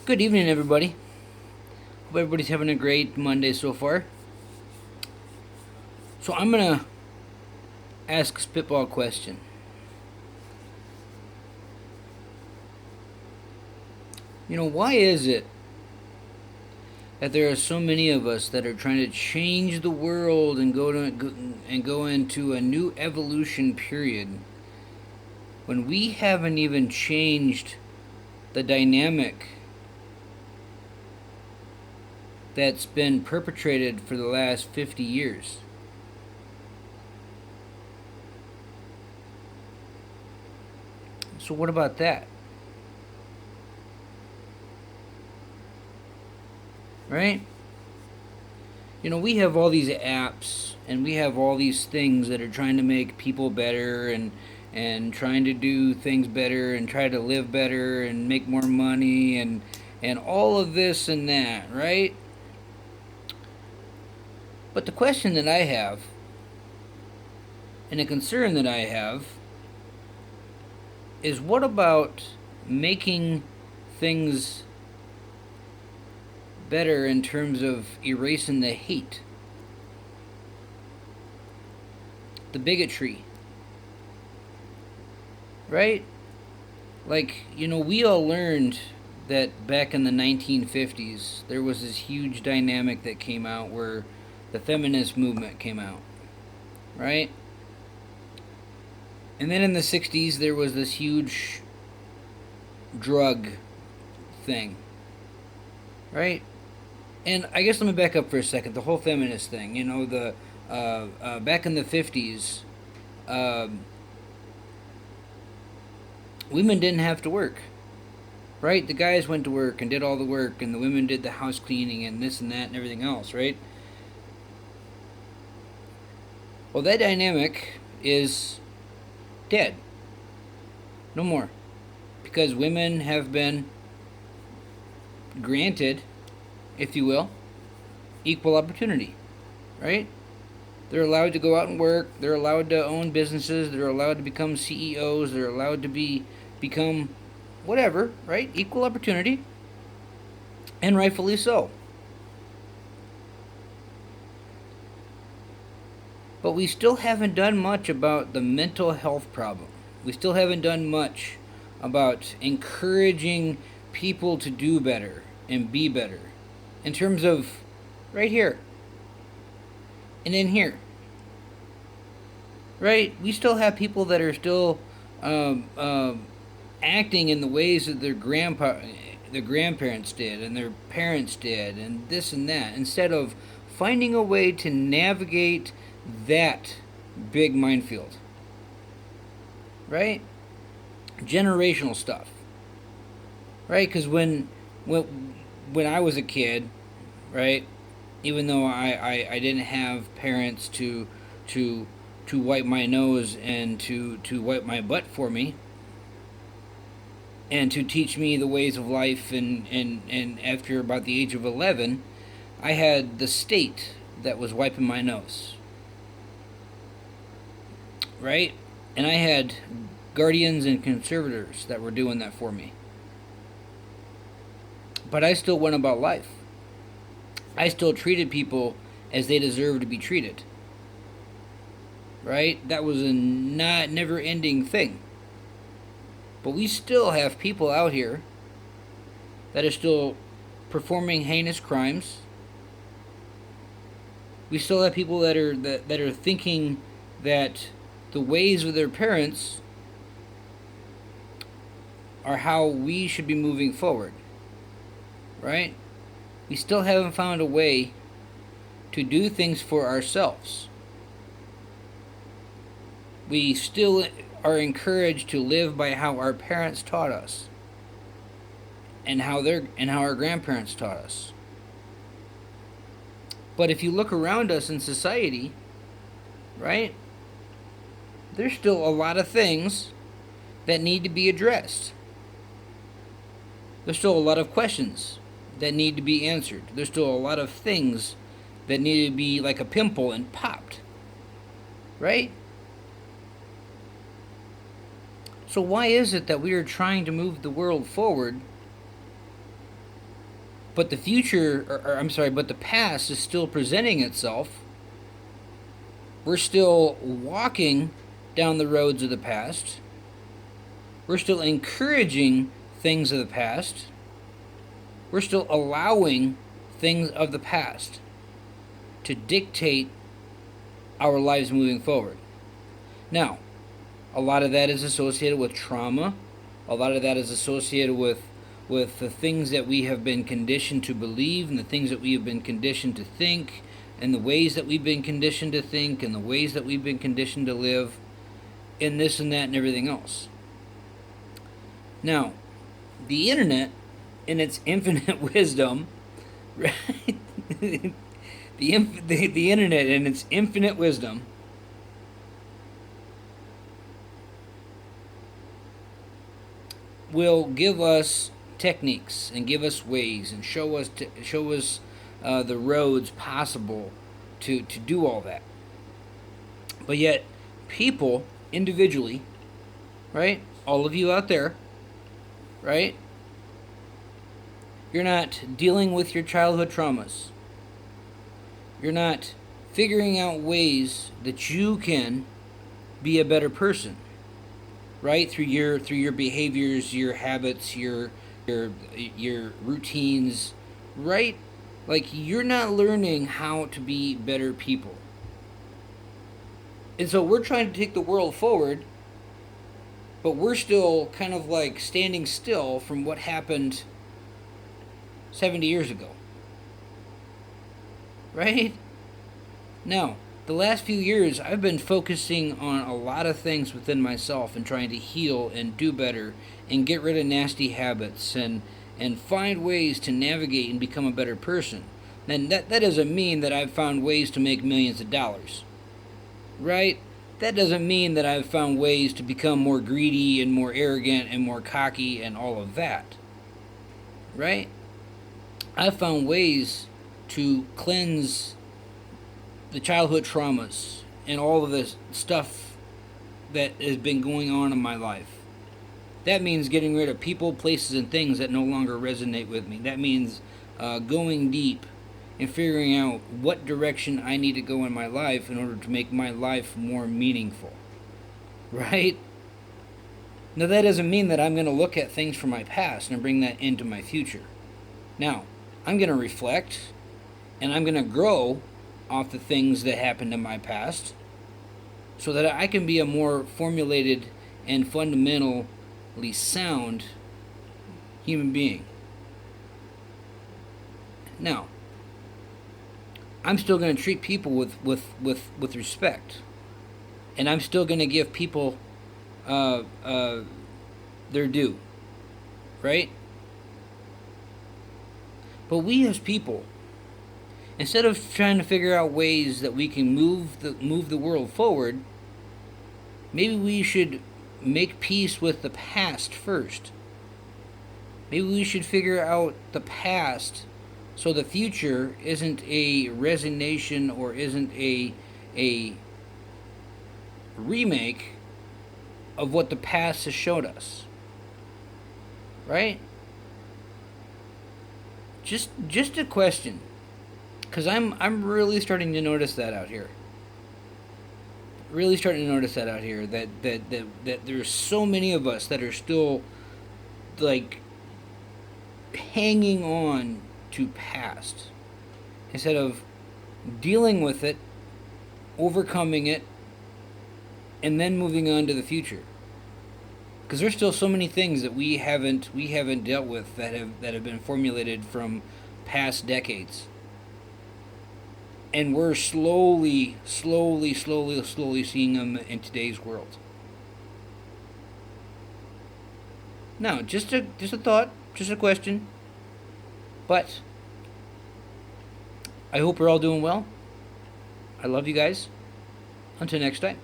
Good evening, everybody. Hope everybody's having a great Monday so far. So, I'm going to ask a spitball question. Why is it that there are so many of us that are trying to change the world and go into a new evolution period when we haven't even changed the dynamic that's been perpetrated for the last 50 years? So what about that? Right? We have all these apps and we have all these things that are trying to make people better and trying to do things better and try to live better and make more money and all of this and that, right? But the question that I have and a concern that I have is, what about making things better in terms of erasing the hate, the bigotry, right? Like, we all learned that back in the 1950s there was this huge dynamic that came out where the feminist movement came out, right? And then in the 60s there was this huge drug thing, right? And I guess let me back up for a second. The whole feminist thing, back in the 50s, women didn't have to work, right? The guys went to work and did all the work, and the women did the house cleaning and this and that and everything else, right? Well, that dynamic is dead. No more. Because women have been granted, if you will, equal opportunity, right? They're allowed to go out and work. They're allowed to own businesses. They're allowed to become CEOs. They're allowed to become whatever, right? Equal opportunity, and rightfully so. But we still haven't done much about the mental health problem. We still haven't done much about encouraging people to do better and be better in terms of right here and in here, right? We still have people that are still acting in the ways that their grandparents did and their parents did and this and that, instead of finding a way to navigate that big minefield, right? Generational stuff, right? Because when I was a kid, right, even though I didn't have parents to wipe my nose and to wipe my butt for me and to teach me the ways of life, and after about the age of 11, I had the state that was wiping my nose, right? And I had guardians and conservators that were doing that for me. But I still went about life. I still treated people as they deserved to be treated. Right? That was a never ending thing. But we still have people out here that are still performing heinous crimes. We still have people that are thinking that the ways of their parents are how we should be moving forward. Right? We still haven't found a way to do things for ourselves. We still are encouraged to live by how our parents taught us and how our grandparents taught us. But if you look around us in society, right, there's still a lot of things that need to be addressed. There's still a lot of questions that need to be answered. There's still a lot of things that need to be like a pimple and popped, right? So why is it that we are trying to move the world forward but the future, but the past is still presenting itself. We're still walking down the roads of the past. We're still encouraging things of the past. We're still allowing things of the past to dictate our lives moving forward. Now, a lot of that is associated with trauma. A lot of that is associated with the things that we have been conditioned to believe and the things that we have been conditioned to think and the ways that we've been conditioned to think and the ways that we've been conditioned to live and this and that and everything else. Now, the internet in its infinite wisdom, right? the internet in its infinite wisdom will give us techniques and give us ways and show us the roads possible to do all that. But yet, people individually, right? All of you out there, right? You're not dealing with your childhood traumas. You're not figuring out ways that you can be a better person, right? Through your behaviors, your habits, your routines, right? Like, you're not learning how to be better people. And so we're trying to take the world forward, but we're still kind of like standing still from what happened 70 years ago. Right? Now, the last few years, I've been focusing on a lot of things within myself and trying to heal and do better and get rid of nasty habits and find ways to navigate and become a better person. And that doesn't mean that I've found ways to make millions of dollars. Right? That doesn't mean that I've found ways to become more greedy and more arrogant and more cocky and all of that. Right? I've found ways to cleanse the childhood traumas and all of this stuff that has been going on in my life. That means getting rid of people, places, and things that no longer resonate with me. That means going deep and figuring out what direction I need to go in my life in order to make my life more meaningful. Right? Now, that doesn't mean that I'm going to look at things from my past and bring that into my future. Now, I'm going to reflect and I'm going to grow off the things that happened in my past so that I can be a more formulated and fundamentally sound human being. Now, I'm still going to treat people with respect, and I'm still going to give people their due, right? But we as people, instead of trying to figure out ways that we can move the world forward, maybe we should make peace with the past first. Maybe we should figure out the past so the future isn't a resignation or isn't a remake of what the past has showed us. Right? Just a question. Because I'm really starting to notice that out here. Really starting to notice that out here. That there's so many of us that are still like hanging on to past instead of dealing with it, overcoming it, and then moving on to the future. Because there's still so many things that we haven't dealt with that have been formulated from past decades. And we're slowly seeing them in today's world. Now, just a thought, just a question. But I hope we're all doing well. I love you guys. Until next time.